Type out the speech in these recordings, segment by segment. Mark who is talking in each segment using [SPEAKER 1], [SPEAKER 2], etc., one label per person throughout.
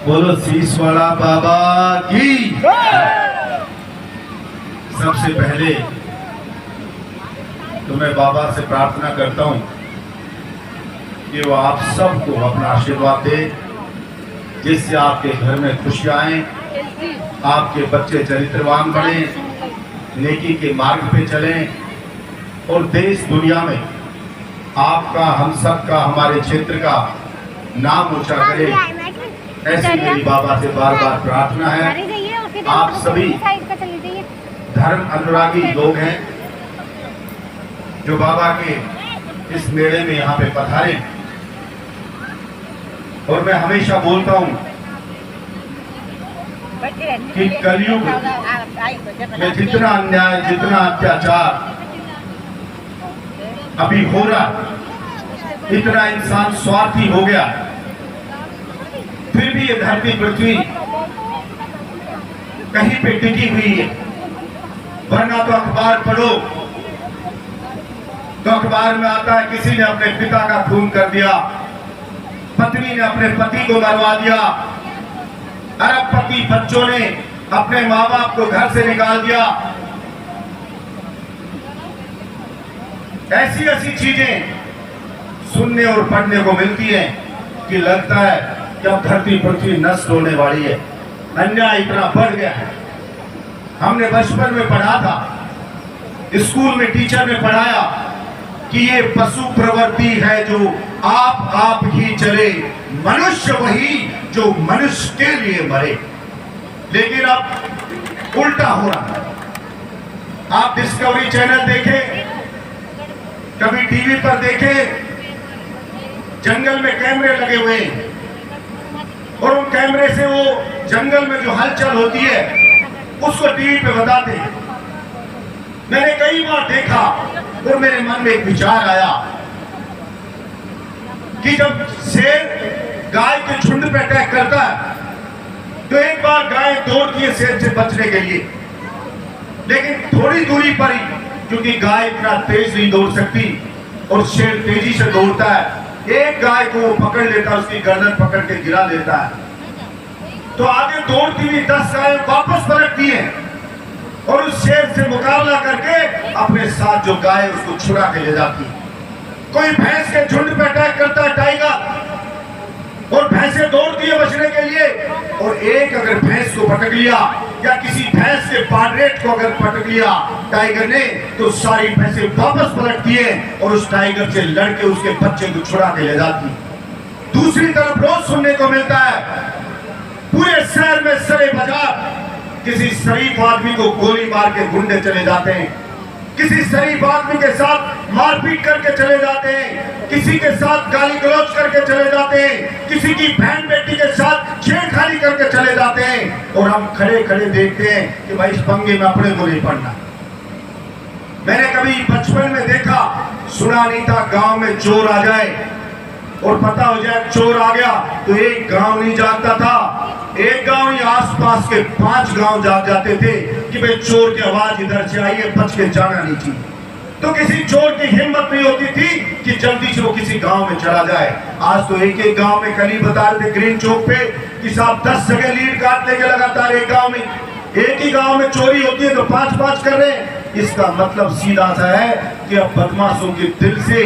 [SPEAKER 1] बोलो शीश वाला बाबा की। सबसे पहले तो मैं बाबा से प्रार्थना करता हूं कि वो आप सबको अपना आशीर्वाद दे, जिससे आपके घर में खुशियां आए, आपके बच्चे चरित्रवान बने, नेकी के मार्ग पे चलें और देश दुनिया में आपका, हम सब का, हमारे क्षेत्र का नाम ऊंचा करे। ऐसी मेरी बाबा से बार बार प्रार्थना है। आप सभी धर्म अनुरागी लोग हैं जो बाबा के इस मेले में यहाँ पे पधारे, और मैं हमेशा बोलता हूँ कि कलयुग में जितना अन्याय, जितना अत्याचार अभी हो रहा, इतना इंसान स्वार्थी हो गया, फिर भी ये धरती पृथ्वी कहीं पे टिकी हुई है। वरना तो अखबार पढ़ो तो अखबार में आता है किसी ने अपने पिता का खून कर दिया, पत्नी ने अपने पति को मरवा दिया, अरबपति बच्चों ने अपने माँ बाप को घर से निकाल दिया। ऐसी ऐसी चीजें सुनने और पढ़ने को मिलती हैं कि लगता है कि अब धरती पृथ्वी नष्ट होने वाली है। अन्याय इतना बढ़ गया है। हमने बचपन में पढ़ा था, स्कूल में टीचर ने पढ़ाया कि ये पशु प्रवृत्ति है जो आप ही चले, मनुष्य वही जो मनुष्य के लिए मरे। लेकिन अब उल्टा हो रहा है। आप डिस्कवरी चैनल देखें, कभी टीवी पर देखें, जंगल में कैमरे लगे हुए हैं और उन कैमरे से वो जंगल में जो हलचल होती है उसको टीवी पे बताते हैं। मैंने कई बार देखा और मेरे मन में एक विचार आया कि जब शेर गाय के झुंड पे अटैक करता है तो एक बार गाय दौड़ती है शेर से बचने के लिए, लेकिन थोड़ी दूरी पर ही, क्योंकि गाय इतना तेज नहीं दौड़ सकती और शेर तेजी से दौड़ता है, एक गाय को वो पकड़ लेता है, उसकी गर्दन पकड़ के गिरा देता है। तो आगे दौड़ती हुई 10 गाय वापस पलटती हैं और उस शेर से मुकाबला करके अपने साथ जो गाय उसको छुड़ा के ले जाती है। कोई भैंस के झुंड पे अटैक करता है टाइगर, और भैंसें दौड़ती है बचने के लिए, और एक अगर भैंस को पटक लिया या किसी भैंस के पाडरेट को अगर पटक लिया टाइगर ने, तो सारी भैंसें वापस पलटती है और उस टाइगर से लड़के उसके बच्चे को छुड़ा के ले जाती है। दूसरी तरफ रोज सुनने को मिलता है पूरे शहर में सरे बाजार किसी शरीफ आदमी को गोली मार के गुंडे चले जाते हैं, किसी शरीफ आदमी के साथ मारपीट करके चले जाते हैं, किसी के साथ गाली गलौज करके चले जाते हैं, किसी की बहन बेटी के साथ छेड़खानी करके चले जाते हैं, और हम खड़े खड़े देखते हैं कि भाई इस पंगे में अपने को नहीं पड़ना। मैंने कभी बचपन में देखा, सुना नहीं था, गांव में चोर आ जाए और पता हो जाए चोर आ गया तो एक गांव नहीं जागता था, एक गांव ही आसपास के 5 गांव जाग जाते थे कि भाई चोर की आवाज इधर से आई है, बच के जाना नहीं चाहिए। तो किसी चोर की हिम्मत नहीं होती थी कि जल्दी से वो किसी गांव में चला जाए। आज तो एक एक गांव में, कल ही बता रहे थे ग्रीन चौक पे कि साहब 10 जगह लीड काट लेके लगातार एक गांव में, एक ही गांव में चोरी होती है तो 5-5 कर रहे हैं। इसका मतलब सीधा सा है कि अब बदमाशों के दिल से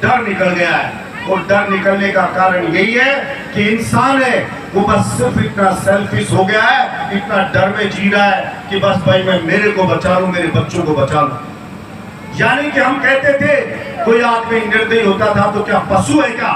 [SPEAKER 1] डर निकल गया है, और डर निकलने का कारण यही है कि इंसान है वो बस सिर्फ इतना सेल्फिश हो गया है, इतना डर में जी रहा है कि बस भाई मैं मेरे को बचा लूं, मेरे बच्चों को बचा लूं। यानी कि हम कहते थे कोई आदमी निर्दयी होता था तो क्या पशु है क्या,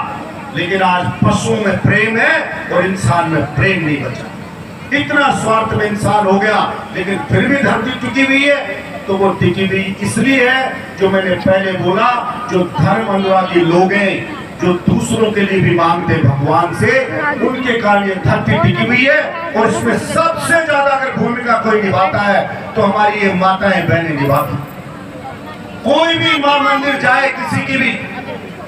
[SPEAKER 1] लेकिन आज पशुओं में प्रेम है और इंसान में प्रेम नहीं बचा। इतना स्वार्थ में इंसान हो गया, लेकिन फिर भी धरती टिकी हुई है। तो वो टिकी हुई इसलिए है, जो मैंने पहले बोला, जो धर्म अनुरागी लोग हैं, जो दूसरों के लिए भी मांगते भगवान से, उनके कारण ये धरती टिकी हुई है। और इसमें सबसे ज्यादा अगर भूमिका कोई निभाता है तो हमारी ये माताएं बहनें निभाती। कोई भी मां मंदिर जाए, किसी की भी,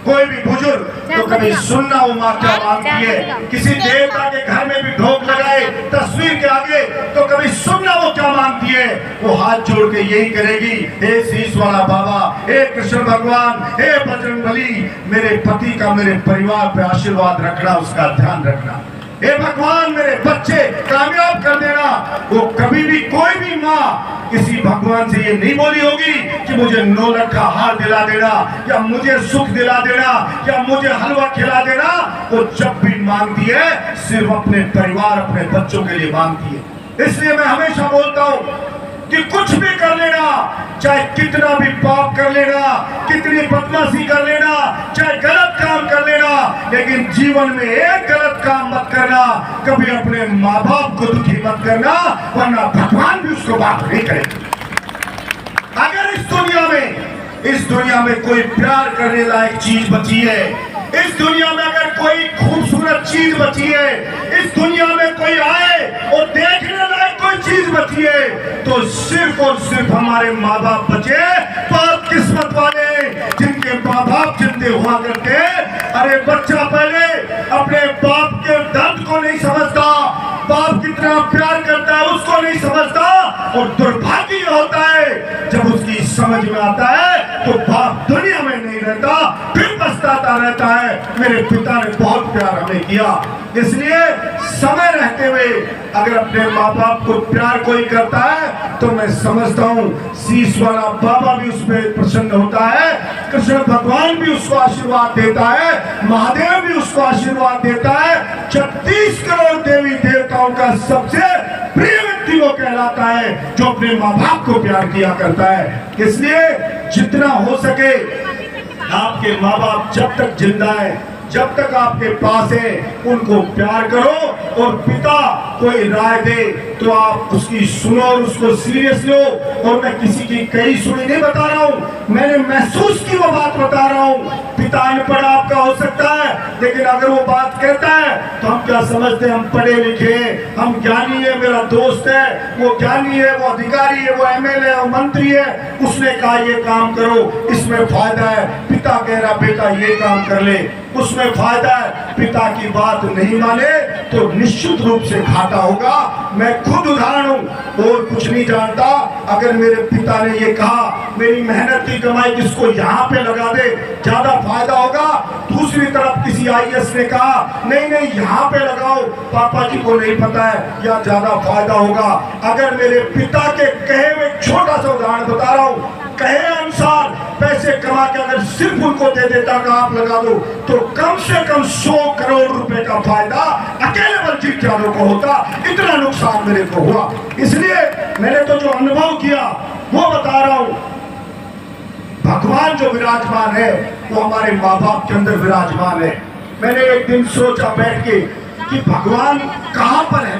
[SPEAKER 1] कोई भी बुजुर्ग, तो कभी सुनना वो माँ क्या मांगती है। किसी देवता के घर में भी ढोक लगाए तस्वीर के आगे, तो कभी सुनना वो क्या मांगती है। वो हाथ जोड़ के यही करेगी, हे शीश वाला बाबा, हे कृष्ण भगवान, हे बजरंगबली, मेरे पति का मेरे परिवार पे आशीर्वाद रखना, उसका ध्यान रखना। हे भगवान मेरे बच्चे कामयाब कर देना। वो कभी भी कोई भी माँ किसी भगवान से ये नहीं बोली होगी कि मुझे 9 लाख का हार दिला देना, या मुझे सुख दिला देना, या मुझे हलवा खिला देना। वो जब भी मांगती है सिर्फ अपने परिवार, अपने बच्चों के लिए मांगती है। इसलिए मैं हमेशा बोलता हूं कि कुछ भी कर लेना, चाहे कितना भी पाप कर लेना, कितनी बदमाशी कर लेना, चाहे गलत काम कर लेना, लेकिन जीवन में एक गलत काम मत करना। कभी अपने माँ बाप को दुखी मत करना, वरना भगवान भी उसको बात नहीं करेंगे। अगर इस दुनिया में कोई प्यार करने लायक चीज बची है, इस दुनिया में अगर कोई खूबसूरत चीज बची है, इस दुनिया में कोई आए और देखने लायक कोई चीज बची है, तो सिर्फ और सिर्फ हमारे माँ बाप बचे। बहुत किस्मत वाले जिनके माँ बाप जिंदे हुआ करते। अरे बच्चा पहले अपने बाप के दर्द को नहीं समझता, बाप कितना प्यार करता है उसको नहीं समझता, और दुर्भाग्य यह होता है जब उसकी समझ में आता है तो बाप दुनिया में नहीं रहता, फिर पछताता रहता है मेरे पिता ने बहुत प्यार हमें किया। इसलिए समय रहते हुए अगर अपने माँ बाप को प्यार कोई करता है तो मैं समझता हूँ शीश वाला बाबा भी उसमें प्रसन्न होता है, कृष्ण भगवान भी उसको आशीर्वाद देता है, महादेव भी उसको आशीर्वाद देता है। 36 करोड़ देवी देवताओं का सबसे प्रिय व्यक्ति वो कहलाता है जो अपने माँ बाप को प्यार किया करता है। इसलिए जितना हो सके आपके माँ बाप जब तक जिंदा है, जब तक आपके पास है, उनको प्यार करो। और पिता कोई राय दे तो आप उसकी सुनो और उसको सीरियस लो। और मैं किसी की कही सुनी नहीं बता रहा हूँ, मैंने महसूस की वो बात बता रहा हूँ। पिता अनपढ़ आपका हो सकता है, लेकिन अगर वो बात कहता है तो हम क्या समझते हैं, हम पढ़े लिखे हैं, हम ज्ञानी है, मेरा दोस्त है वो ज्ञानी है, वो अधिकारी है, वो एमएलए है, वो मंत्री है, उसने कहा ये काम करो, इसमें फायदा है। पिता कह रहा बेटा ये काम कर ले, उसमें फायदा है। पिता की बात नहीं माने तो निश्चित रूप से घाटा होगा। मैं खुद उदाहरण हूं और कुछ नहीं जानता। अगर मेरे पिता ने ये कहा मेरी मेहनत की कमाई किसको यहाँ पे लगा दे ज्यादा फायदा होगा, दूसरी तरफ किसी आईएएस ने कहा नहीं नहीं यहाँ पे लगाओ, पापा जी को नहीं पता है या ज्यादा फायदा होगा। अगर मेरे पिता के कहे हुए छोटा सा उदाहरण बता रहा हूँ, कहे अनुसार पैसे कमा के अगर सिर्फ उनको दे देता कि आप लगा दो तो कम से कम 100 करोड़ रुपए का फायदा अकेले वंचित जालों को होता। इतना नुकसान मेरे को हुआ। इसलिए मैंने तो जो अनुभव किया वो बता रहा हूं। भगवान जो विराजमान है वो हमारे माँ बाप के अंदर विराजमान है। मैंने एक दिन सोचा बैठ के कि भगवान कहां पर है।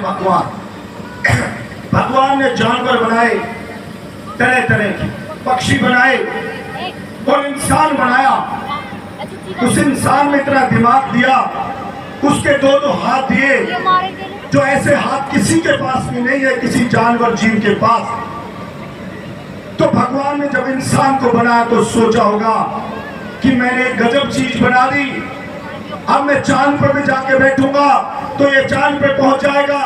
[SPEAKER 1] भगवान ने जानवर बनाए तरह तरह के, पक्षी बनाए और इंसान बनाया। उस इंसान में इतना दिमाग दिया, उसके 2-2 हाथ दिए, जो ऐसे हाथ किसी के पास भी नहीं है, किसी जानवर जीव के पास। तो भगवान ने जब इंसान को बनाया तो सोचा होगा कि मैंने एक गजब चीज बना दी, अब मैं चांद पर भी जाके बैठूंगा तो ये चांद पे पहुंच जाएगा,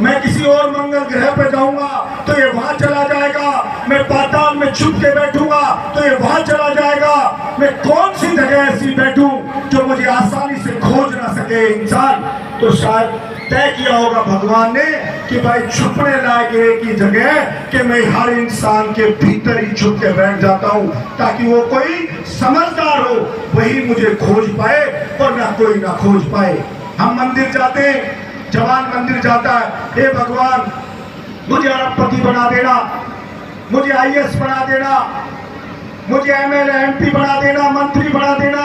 [SPEAKER 1] मैं किसी और मंगल ग्रह पे जाऊंगा तो ये वहां चला जाएगा, मैं पाताल में छुप के बैठूंगा तो ये वहां चला जाएगा। मैं कौन सी जगह ऐसी बैठूं जो मुझे आसानी से खोज ना सके इंसान। तो शायद तय किया होगा भगवान ने कि भाई छुपने लायक एक ही जगह कि मैं हर इंसान के भीतर ही छुप के बैठ जाता हूं, ताकि वो कोई समझदार हो वही मुझे खोज पाए और ना कोई ना खोज पाए। हम मंदिर जाते हैं, जवान मंदिर जाता है, हे भगवान मुझे अरबपति बना देना, मुझे आईएएस बना देना, मुझे एमएलए एमपी बना देना, मंत्री बना देना।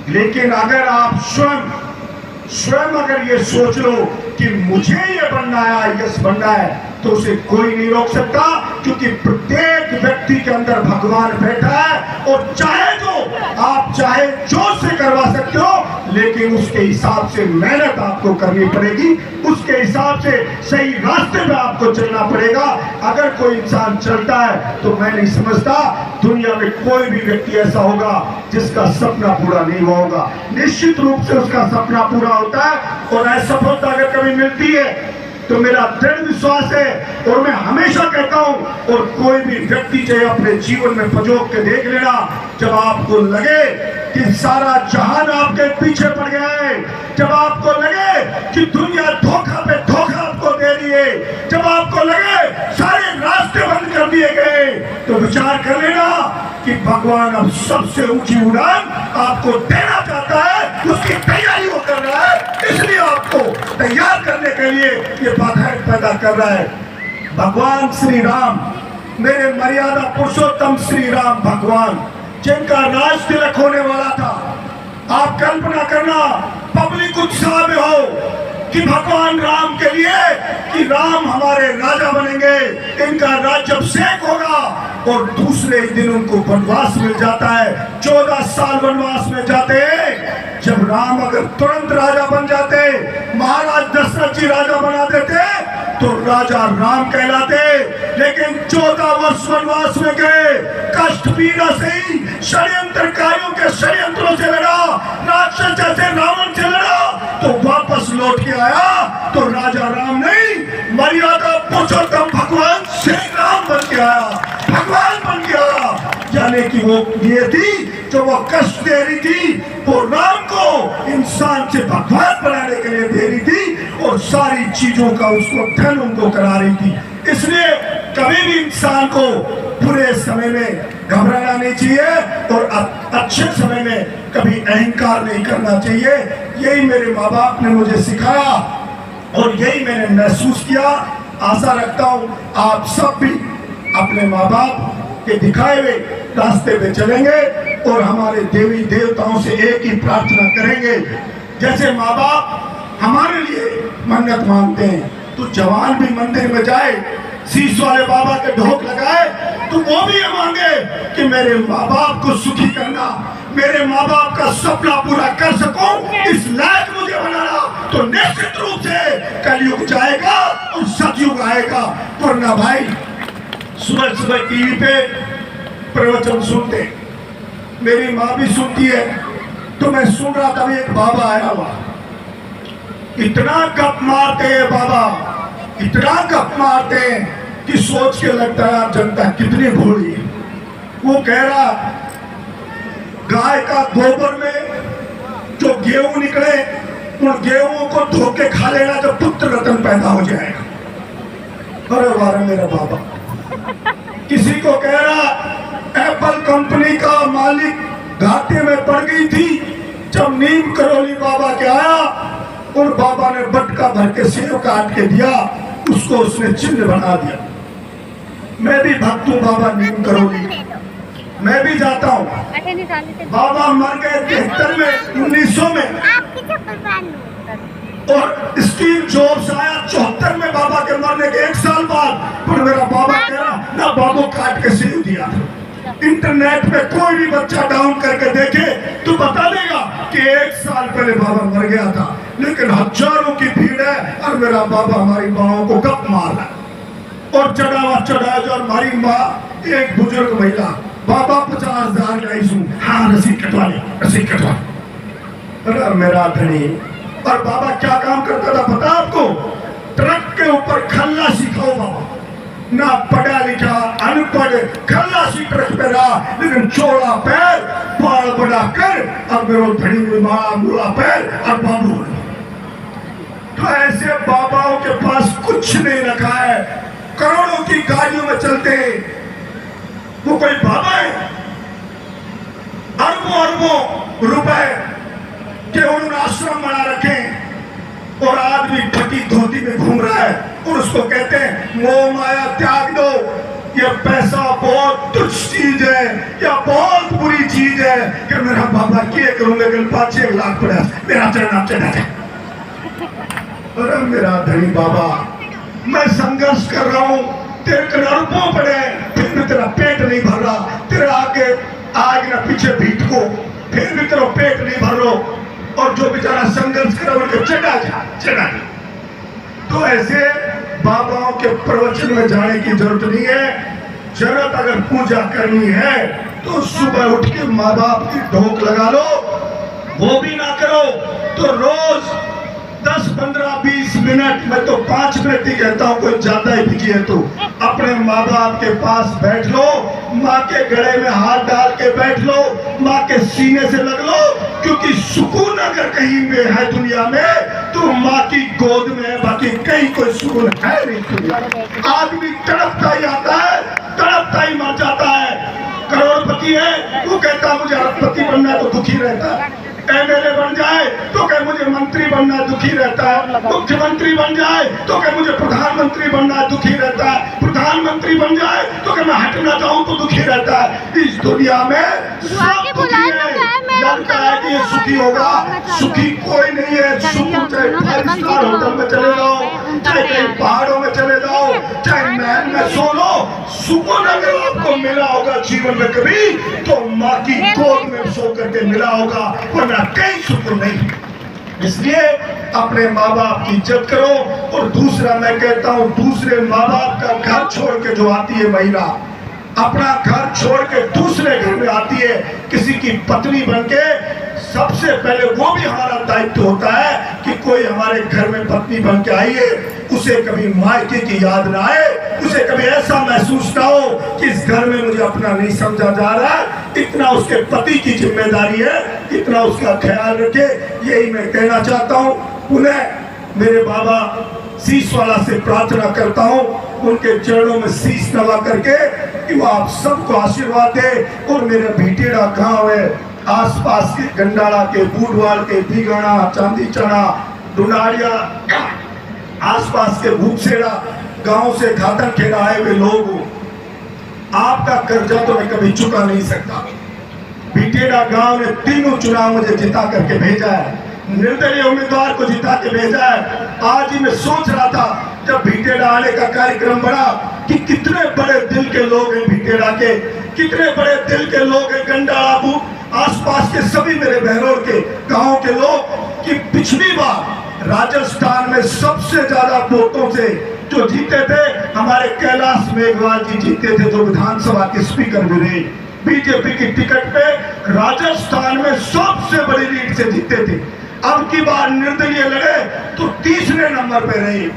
[SPEAKER 1] लेकिन अगर आप स्वयं अगर ये सोच लो कि मुझे ये बनना है, आईएएस बनना है, तो उसे कोई नहीं रोक सकता, क्योंकि प्रत्येक व्यक्ति के अंदर भगवान बैठा है। और चाहे जो से करवा सकते हो, लेकिन उसके हिसाब से मेहनत आपको करनी पड़ेगी, उसके हिसाब से सही रास्ते पे आपको चलना पड़ेगा। अगर कोई इंसान चलता है तो मैं नहीं समझता दुनिया में कोई भी व्यक्ति ऐसा होगा जिसका सपना पूरा नहीं हुआ होगा। निश्चित रूप से उसका सपना पूरा होता है। और असफलता अगर कभी मिलती है तो मेरा दृढ़ विश्वास है, और मैं हमेशा कहता हूं, और कोई भी व्यक्ति चाहे अपने जीवन में पजोक के देख लेना, जब आपको लगे कि सारा जहान आपके पीछे पड़ गया है, जब आपको लगे कि दुनिया धोखा पे धोखा आपको दे रही है, जब आपको लगे सारे रास्ते बंद कर दिए गए, तो विचार कर लेना कि भगवान अब सबसे ऊंची उड़ान आपको देना चाहता है, उसकी तैयारी वो कर रहा है, इसलिए आपको तैयार करने के लिए ये बाधाएं पैदा कर रहा है। भगवान श्री राम, मेरे मर्यादा पुरुषोत्तम श्री राम भगवान, जिनका राज तिलक होने वाला था, आप कल्पना करना पब्लिक उत्साह में हो कि भगवान राम के लिए कि राम हमारे राजा बनेंगे, इनका राज्य अभिषेक होगा, और दूसरे दिन उनको वनवास मिल जाता है। 14 साल वनवास में जाते, जब राम अगर तुरंत राजा बन जाते, महाराज दशरथ जी राजा बना देते, तो राजा राम कहलाते। लेकिन 14 वर्ष वनवास में गए, कष्ट पीड़ा से ही षड्यंत्रकारियों के षड्यंत्रों से लड़ा, राक्षस जैसे रावण से लड़ा, तो वापस लौट के आया तो राजा राम नहीं, मर्यादा पुरुषोत्तम भगवान श्री राम बन के आया, भगवान बन के आया। यानी कि वो ये थी जो वो कष्ट दे रही थी, वो राम को इंसान से भगवान बनाने के लिए दे रही थी, और सारी चीजों का उसको धन उनको करा रही थी। इसलिए कभी भी इंसान को बुरे समय में घबराना नहीं चाहिए, और अच्छे समय में कभी अहंकार नहीं करना चाहिए। यही मेरे माँ बाप ने मुझे सिखाया, और यही मैंने महसूस किया। आशा रखता हूँ आप सब भी अपने माँ बाप के दिखाए हुए रास्ते पे चलेंगे, और हमारे देवी देवताओं से एक ही प्रार्थना करेंगे। जैसे माँ बाप हमारे लिए मन्नत मांगते हैं, तो जवान भी मंदिर में जाए, शीश वाले बाबा के ढोक लगाए, तो वो भी ये मांगे कि मेरे माँ बाप को सुखी करना, मेरे माँ बाप का सपना पूरा कर सकूं, इस लायक मुझे बनाना। तो निश्चित रूप से कलयुग जाएगा और सतयुग आएगा। वरना भाई सुबह सुबह टीवी पे प्रवचन सुनते, मेरी माँ भी सुनती है, तो मैं सुन रहा था, एक बाबा आया हुआ, इतना गप मारते हैं बाबा, इतना गप मारते हैं कि सोच के लगता है जनता कितनी भोली है। वो कह रहा गाय का गोबर में जो गेहूं निकले, उन गेहूं को धो के खा लेना, तो पुत्र रत्न पैदा हो जाएगा। अरे वाह मेरा बाबा। किसी को कह रहा एप्पल कंपनी का मालिक घाटे में पड़ गई थी, जब नीम करोली बाबा के आया, उन बाबा ने बटका भर के सेव काट के दिया, उसको उसने चिन्ह बना दिया। मैं भी भक्त हूँ बाबा नीम करोली, मैं भी जाता हूँ। बाबा मर गए 73 में, 1900 में, और स्टीव जॉब्स आया 74 में बाबा के मरने के 1 साल बाद। पर मेरा बाबा कह रहा ना, बाबू काट के सेव दिया। इंटरनेट पे कोई भी बच्चा डाउन करके देखे तो बता देगा कि 1 साल पहले बाबा मर गया था, लेकिन हजारों की भीड़ है, और मेरा बाबा हमारी माओ को गप मार रहा है। और चढ़ावा और हमारी माँ एक बुजुर्ग महिला, बाबा 50,000 का इशू, हाँ रसीद कटवा ले, रसीद कटवा। अरे मेरा धनी। और बाबा क्या काम करता था पता आपको? ट्रक के ऊपर खल्लासी खाओ बाबा, ना पढ़ा लिखा, अनपढ़, खल्लासी ट्रक पे रहा, लेकिन चौड़ा पैर, बाल बड़ा कर, और मेरे धनी हुई माँ मुड़ा पैर और बाबू। तो ऐसे बाबाओं के पास कुछ नहीं रखा है, करोड़ों की गाड़ियों में चलते हैं। वो कोई बाबा है? अरबों अरबों रुपए के उन्होंने आश्रम बना रखे, और आदमी फटी धोती में घूम रहा है, और उसको कहते हैं मोह माया त्याग दो, ये पैसा बहुत तुच्छ चीज है, या बहुत बुरी चीज है कि मेरा बाबा किए करूंगा कल 5-6 लाख पड़ा, मेरा चढ़ना चढ़ा जाए। अरे मेरा धनी बाबा, मैं संघर्ष कर रहा हूँ, तेरे करोड़ों पड़े, फिर भी तेरा पेट नहीं भर रहा, तेरे आगे आगे ना पीछे भीट को, फिर भी तेरा पेट नहीं भर रहा, और जो बेचारा संघर्ष करे उनके चढ़ा जा। तो ऐसे बाबाओं के प्रवचन में जाने की जरूरत नहीं है। जरूरत अगर पूजा करनी है तो सुबह उठ के माँ बाप की ढोक लगा लो, वो भी ना करो तो रोज 10, 15, 20 मिनट, मैं तो 5 मिनट ही कहता हूँ, कोई ज्यादा ही बिजी है तो अपने माँ बाप के पास बैठ लो, माँ के गले में हाथ डाल के बैठ लो, माँ के सीने से लग लो, क्योंकि सुकून अगर कहीं में है दुनिया में तू माँ की गोद में है, बाकी कहीं कोई सुकून है नहीं। आदमी तड़पता ही आता है, तड़पता ही मर जाता है। करोड़पति है, वो कहता मुझे अरबपति बनना है तो दुखी रहता है। एमएलए बन जाए तो कहे मुझे मंत्री बनना है, दुखी रहता है। मुख्यमंत्री बन जाए तो कहे मुझे प्रधानमंत्री बनना है, दुखी रहता है। प्रधानमंत्री बन जाए तो कहे मैं हटना चाहूं तो दुखी रहता है। इस दुनिया में सब दुखी है। लगता है कि ये सुखी होगा, सुखी कोई नहीं है। सुकून चाहे 5 स्टार होटल में चले जाओ, चाहे कहीं पहाड़ों में चले जाओ, चाहे महल में सो लो, सुकून अगर आपको मिला होगा जीवन में कभी तो माँ की गोद में सो करके मिला होगा, वरना कहीं सुकून नहीं। इसलिए अपने माँ बाप की इज्जत करो। और दूसरा मैं कहता हूँ, दूसरे माँ बाप का घर छोड़ के जो आती है महिला, अपना घर छोड़ के दूसरे घर में आती है किसी की पत्नी बनके, सबसे पहले वो भी हमारा दायित्व होता है कि कोई हमारे घर में पत्नी बन के आई है, उसे कभी मायके की याद ना आए, उसे कभी ऐसा महसूस ना हो कि इस घर में मुझे अपना नहीं समझा जा रहा। इतना उसके पति की जिम्मेदारी है, इतना उसका ख्याल रखे। यही मैं कहना चाहता हूँ। पुनः मेरे बाबा शीशवाला से प्रार्थना करता हूँ, उनके चरणों में शीश नवा करके कि वो आप सबको आशीर्वाद दे। और मेरे भीटेड़ा गांव है, आसपास के गंडाला के, बूढ़वाल के, भीगणा, चांदी चढ़ा, डुनारिया, आसपास के भूपसेड़ा गांव से घाटन खेड़ा आए हुए लोग, आपका कर्जा तो मैं कभी चुका नहीं सकता। भीटेड़ा गांव ने तीनों चुनाव मुझे जिता करके भेजा है, निर्दलीय उम्मीदवार को जिता के भेजा है। आज ही मैं सोच रहा था जब भीटेड़ा आने का कार्यक्रम बना कि कितने बड़े दिल के लोग हैं भीटेड़ा के, कितने बड़े दिल के लोग हैं गंडाला, आसपास के सभी मेरे बहनोर के गांव के लोग, कि पिछली बार राजस्थान में सबसे ज्यादा वोटों से जो जीते थे हमारे कैलाश मेघवाल जी जीते थे, जो विधानसभा के स्पीकर भी रहे। बीजेपी की टिकट पे राजस्थान में सबसे बड़ी लीड से जीते थे। अब की बार निर्दलीय लड़े तो तीसरे नंबर पे रहे।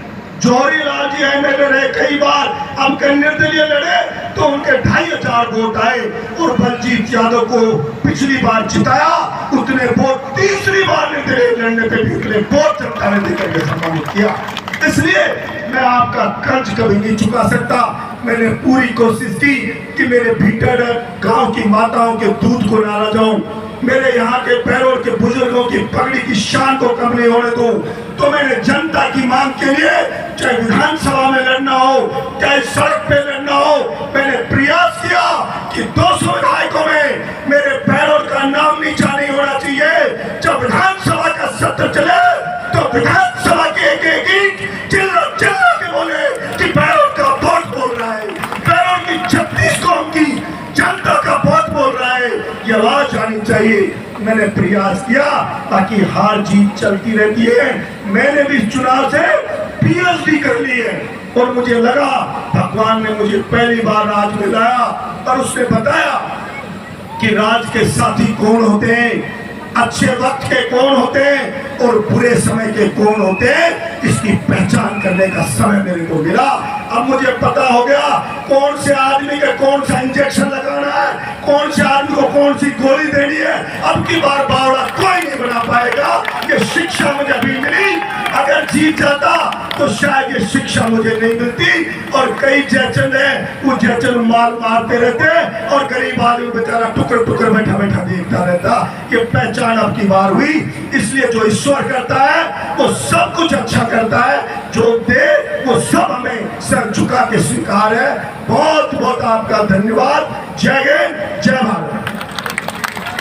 [SPEAKER 1] जौहरी लाल जी एमएलए रहे कई बार, अब के निर्दलीय लड़े तो उनके 2500 वोट आए। और बलजीत यादव को पिछली बार जिताया, उतने वोट तीसरी बार निर्दलीय लड़ने पे भी उतने वोट जनता ने देकर के सम्मानित किया। इसलिए मैं आपका कर्ज कभी नहीं चुका सकता। मैंने पूरी कोशिश की कि मेरे भीतर गांव की माताओं के दूध को ना जाऊं, मेरे यहाँ के पैरों के बुजुर्गों की पगड़ी की शान को कम नहीं होने दूं। तो मैंने जनता की मांग के लिए चाहे विधानसभा में लड़ना हो, चाहे सड़क पे लड़ना हो, मैंने प्रयास किया कि 200 विधायकों में मेरे पैरों का नाम नीचा नहीं होना चाहिए। जब विधानसभा का सत्र चले तो विधानसभा के एक ईंट चिल्ला चिल्ला के बोले कि पैरों का वोट बोल रहा है, पैरों की 36 कौम की जनता का वोट बोल रहा है, ये आवाज आनी चाहिए। मैंने प्रयास किया ताकि हार जीत चलती रहती है। मैंने भी इस चुनाव से पीएचडी कर ली है और मुझे लगा भगवान ने मुझे पहली बार राज में लाया और उसने बताया कि राज के साथी कौन होते हैं, अच्छे वक्त के कौन होते हैं और बुरे समय के कौन होते हैं, इसकी पहचान करने का समय मेरे को मिला। अब मुझे पता हो गया कौन से आदमी का कौन सा इंजेक्शन लगाना है, कौन से आदमी को कौन सी गोली देनी है। अब की बार बावड़ा कोई नहीं बना पाएगा। ये शिक्षा मुझे अभी मिली, अगर जीत जाता तो शायद ये शिक्षा मुझे नहीं मिलती। और कई जयचंद है, वो जयचंद माल मारते रहते और गरीब आदमी बेचारा टुकड़ टुकड़ बैठा बैठा देखता रहता। ये पहचान अब की बार हुई। इसलिए जो ईश्वर करता है वो सब कुछ अच्छा करता है, जो दे वो सब हमें सर झुका के स्वीकार है। बहुत बहुत आपका धन्यवाद। जय हिंद, जय भारत।